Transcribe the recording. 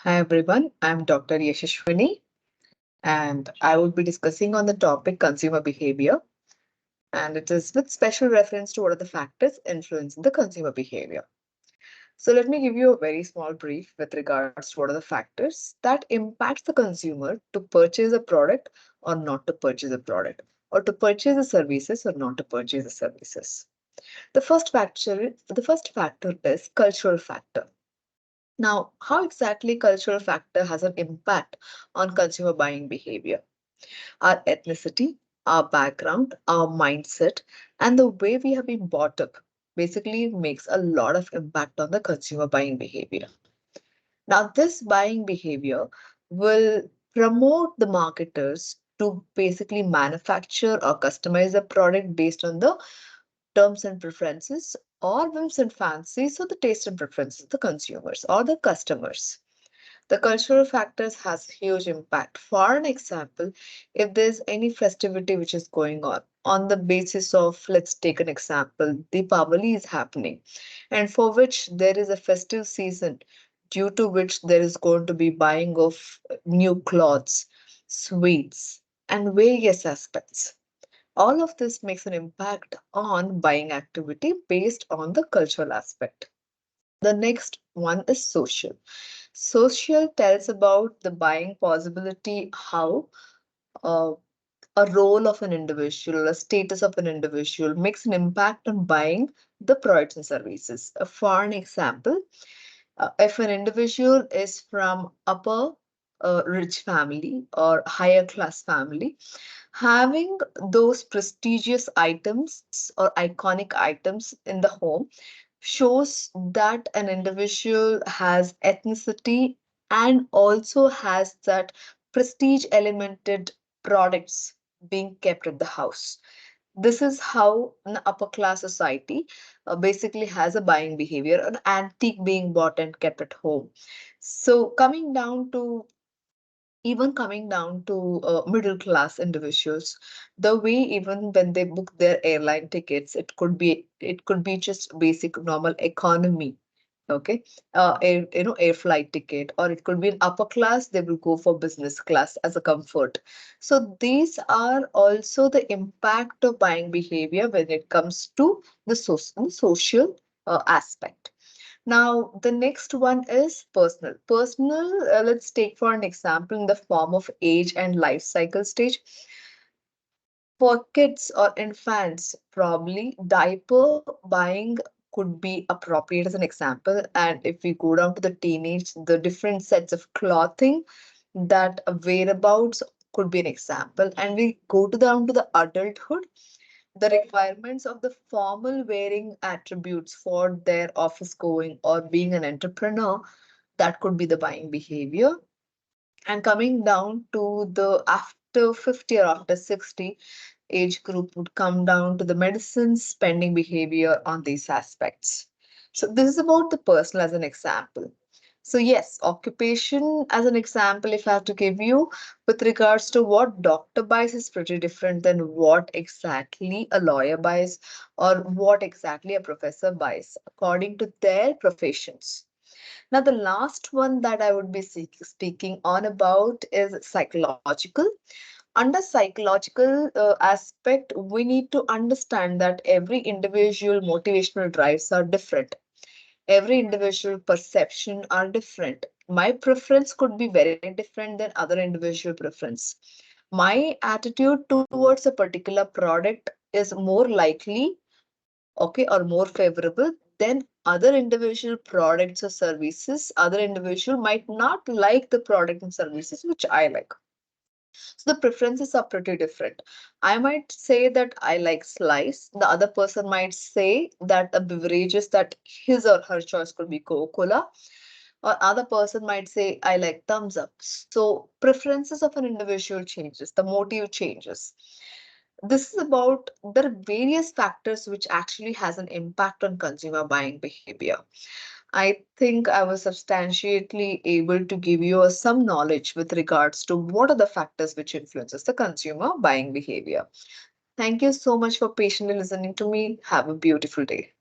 Hi everyone, I'm Dr. Yashashwini and I will be discussing on the topic consumer behavior, and it is with special reference to what are the factors influencing the consumer behavior. So let me give you a very small brief with regards to what are the factors that impacts the consumer to purchase a product or not to purchase a product, or to purchase the services or not to purchase the services. The first factor is cultural factor. Now, how exactly cultural factor has an impact on consumer buying behavior? Our ethnicity, our background, our mindset, and the way we have been brought up basically makes a lot of impact on the consumer buying behavior. Now, this buying behavior will promote the marketers to basically manufacture or customize a product based on the terms and preferences or whims and fancies or the taste and preferences of the consumers or the customers. The cultural factors has huge impact. For an example, if there's any festivity which is going on the basis of, let's take an example, Deepavali is happening, and for which there is a festive season, due to which there is going to be buying of new clothes, sweets, and various aspects. All of this makes an impact on buying activity based on the cultural aspect. The next one is social. Social tells about the buying possibility, how uh, a role of an individual, a status of an individual makes an impact on buying the products and services. For an example, if an individual is from upper rich family or higher class family, having those prestigious items or iconic items in the home shows that an individual has ethnicity and also has that prestige elemented products being kept at the house. This is how an upper class society basically has a buying behavior, an antique being bought and kept at home. So coming down to middle class individuals, the way even when they book their airline tickets, it could be just basic normal economy. Okay, air flight ticket, or it could be an upper class, they will go for business class as a comfort. So these are also the impact of buying behavior when it comes to the social aspect. Now, the next one is personal. Personal, let's take for an example in the form of age and life cycle stage. For kids or infants, probably diaper buying could be appropriate as an example. And if we go down to the teenage, the different sets of clothing that whereabouts could be an example. And we go to down to the adulthood, the requirements of the formal wearing attributes for their office going or being an entrepreneur, that could be the buying behavior. And coming down to the after 50 or after 60 age group would come down to the medicine spending behavior on these aspects. So this is about the personal as an example. So yes, occupation as an example, if I have to give you with regards to what doctor buys is pretty different than what exactly a lawyer buys or what exactly a professor buys according to their professions. Now, the last one that I would be speaking on about is psychological. Under psychological aspect, we need to understand that every individual motivational drives are different. Every individual perception are different. My preference could be very different than other individual preference. My attitude towards a particular product is more likely, okay, or more favorable than other individual products or services. Other individual might not like the product and services which I like. So the preferences are pretty different. I might say that I like slice. The other person might say that the beverages that his or her choice could be Coca-Cola. Or other person might say I like thumbs up. So preferences of an individual changes, the motive changes. This is about there are various factors which actually has an impact on consumer buying behavior. I think I was substantially able to give you some knowledge with regards to what are the factors which influences the consumer buying behavior. Thank you so much for patiently listening to me. Have a beautiful day.